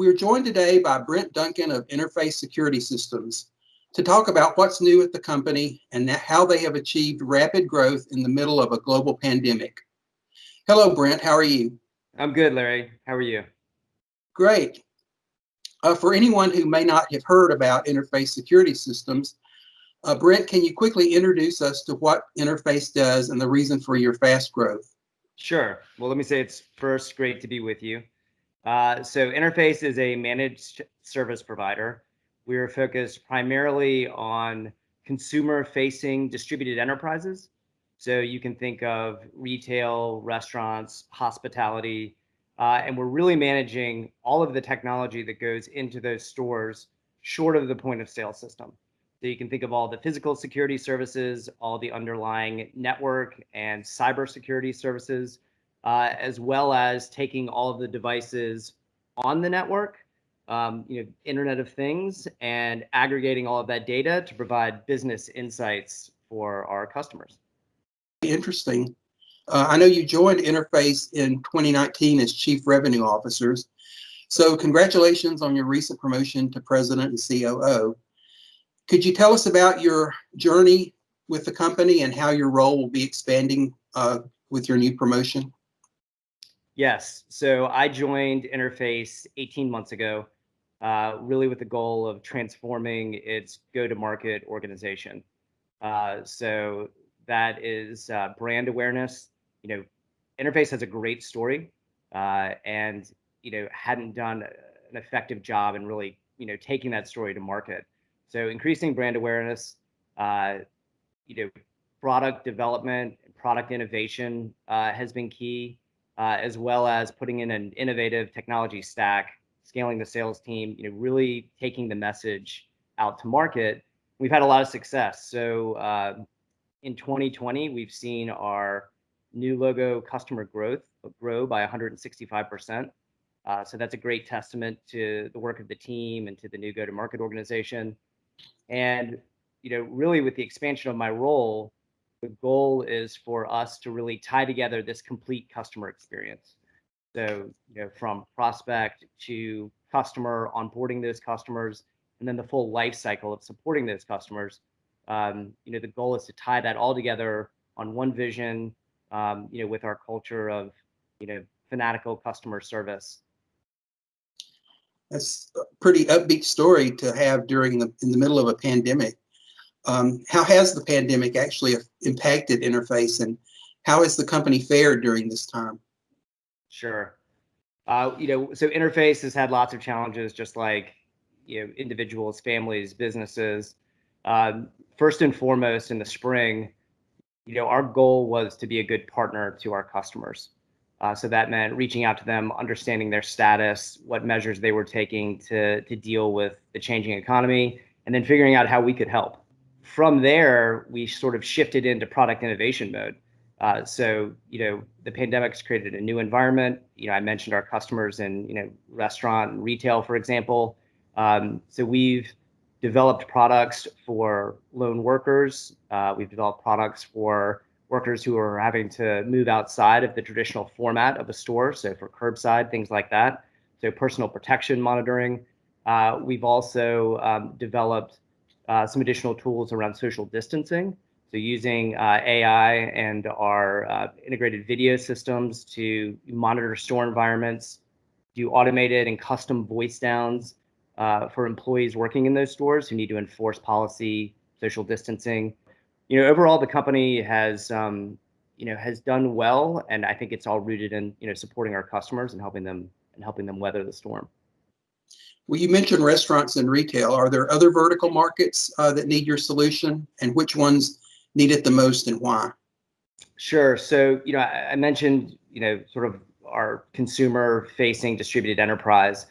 We're joined today by Brent Duncan of Interface Security Systems to talk about what's new at the company and how they have achieved rapid growth in the middle of a global pandemic. Hello, Brent. How are you? I'm good, Larry. How are you? Great. For anyone who may not have heard about Interface Security Systems, Brent, can you quickly introduce us to what Interface does and the reason for your fast growth? Sure. Well, let me say it's first great to be with you. So Interface is a managed service provider. We're focused primarily on consumer-facing distributed enterprises. So you can think of retail, restaurants, hospitality, and we're really managing all of the technology that goes into those stores short of the point of sale system. So you can think of all the physical security services, all the underlying network and cybersecurity services, as well as taking all of the devices on the network, Internet of Things, and aggregating all of that data to provide business insights for our customers. Interesting. I know you joined Interface in 2019 as Chief Revenue Officers. So congratulations on your recent promotion to President and COO. Could you tell us about your journey with the company and how your role will be expanding with your new promotion? Yes. So I joined Interface 18 months ago, really with the goal of transforming its go-to-market organization. So that is brand awareness. Interface has a great story, and hadn't done an effective job in really taking that story to market. So increasing brand awareness, product development, product innovation has been key, as well as putting in an innovative technology stack, scaling the sales team, really taking the message out to market. We've had a lot of success. So in 2020, we've seen our new logo customer growth grow by 165%. So that's a great testament to the work of the team and to the new go-to-market organization. And really with the expansion of my role, the goal is for us to really tie together this complete customer experience. So from prospect to customer, onboarding those customers, and then the full life cycle of supporting those customers. The goal is to tie that all together on one vision, with our culture of fanatical customer service. That's a pretty upbeat story to have in the middle of a pandemic. How has the pandemic actually impacted Interface, and how has the company fared during this time? Sure. So Interface has had lots of challenges, just like individuals, families, businesses. First and foremost, in the spring, our goal was to be a good partner to our customers. So that meant reaching out to them, understanding their status, what measures they were taking to deal with the changing economy, and then figuring out how we could help. From there, we sort of shifted into product innovation mode. So the pandemic's created a new environment. I mentioned our customers in restaurant and retail, for example. So we've developed products for lone workers. We've developed products for workers who are having to move outside of the traditional format of a store, so for curbside, things like that. So personal protection monitoring. We've also developed some additional tools around social distancing. So using AI and our integrated video systems to monitor store environments, do automated and custom voice downs for employees working in those stores who need to enforce policy, social distancing. Overall, the company has done well, and I think it's all rooted in supporting our customers and helping them weather the storm. Well, you mentioned restaurants and retail. Are there other vertical markets that need your solution, and which ones need it the most, and why? Sure. So I mentioned sort of our consumer-facing distributed enterprise.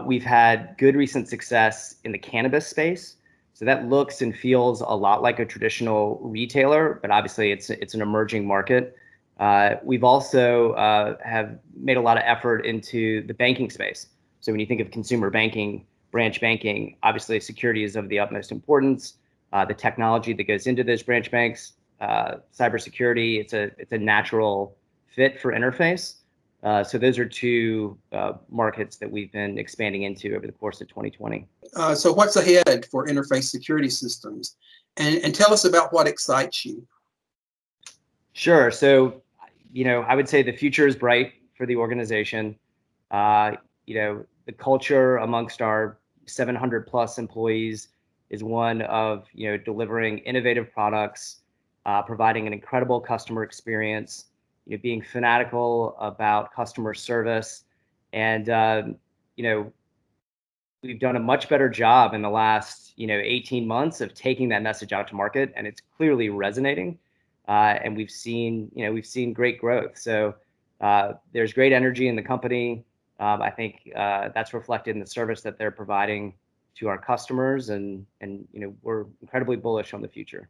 We've had good recent success in the cannabis space. So that looks and feels a lot like a traditional retailer, but obviously it's an emerging market. We've also have made a lot of effort into the banking space. So when you think of consumer banking, branch banking, obviously security is of the utmost importance. The technology that goes into those branch banks, cybersecurity, it's a natural fit for Interface. So those are two markets that we've been expanding into over the course of 2020. So what's ahead for Interface Security Systems? And tell us about what excites you. Sure. So, I would say the future is bright for the organization. The culture amongst our 700 plus employees is one of, delivering innovative products, providing an incredible customer experience, being fanatical about customer service. And, we've done a much better job in the last 18 months of taking that message out to market, and it's clearly resonating. And we've seen great growth. So there's great energy in the company. I think that's reflected in the service that they're providing to our customers, and we're incredibly bullish on the future.